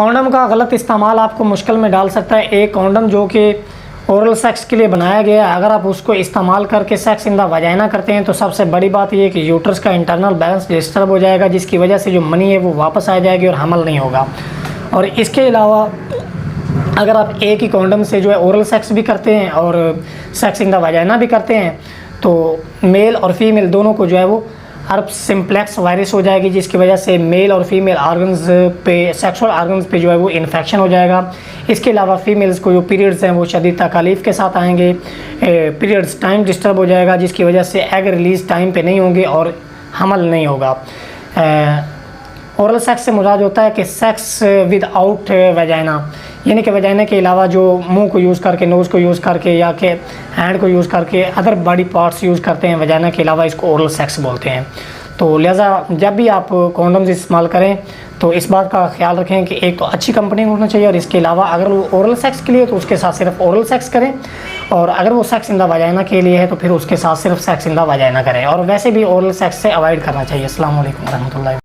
Condom का गलत इस्तेमाल आपको मुश्किल में डाल सकता है। एक कॉन्डम जो कि ओरल सेक्स के लिए बनाया गया है, अगर आप उसको इस्तेमाल करके सेक्स इन द वजाइना करते हैं तो सबसे बड़ी बात ये है कि यूट्रस का इंटरनल बैलेंस डिस्टर्ब हो जाएगा, जिसकी वजह से जो मनी है वो वापस आ जाएगी और हमल नहीं होगा। और इसके अलावा अगर आप एक ही कॉन्डम से जो है ओरल सेक्स भी करते हैं और सेक्स इन द वजाइना भी करते हैं तो मेल और फीमेल दोनों को जो है वो हर्पस सिम्प्लेक्स वायरस हो जाएगी, जिसकी वजह से मेल और फीमेल आर्गन्स पे, सेक्सुअल आर्गन्स पे जो है वो इन्फेक्शन हो जाएगा। इसके अलावा फीमेल्स को जो पीरियड्स हैं वो शदीद तकलीफ़ के साथ आएंगे, पीरियड्स टाइम डिस्टर्ब हो जाएगा, जिसकी वजह से एग रिलीज़ टाइम पे नहीं होंगे और हमल नहीं होगा। ओरल सेक्स से मुराद होता है कि सेक्स विदाउट वजाइना, यानी कि वजाइना के अलावा जो मुंह को यूज़ करके, नोज़ को यूज़ करके या कि हैंड को यूज़ करके अदर बॉडी पार्ट्स यूज़ करते हैं वजाइना के अलावा, इसको ओरल सेक्स बोलते हैं। तो लिहाजा जब भी आप कॉन्डम्स इस्तेमाल करें तो इस बात का ख्याल रखें कि एक तो अच्छी कंपनी होना चाहिए, और इसके अलावा अगर वो ओरल सेक्स के लिए तो उसके साथ सिर्फ ओरल सेक्स करें, और अगर वो सेक्स इन द वजाइना के लिए है तो फिर उसके साथ सिर्फ सेक्स इन द वजाइना करें, और वैसे भी ओरल सेक्स से अवॉइड करना चाहिए। अस्सलाम वालेकुम रहमतुल्लाहि।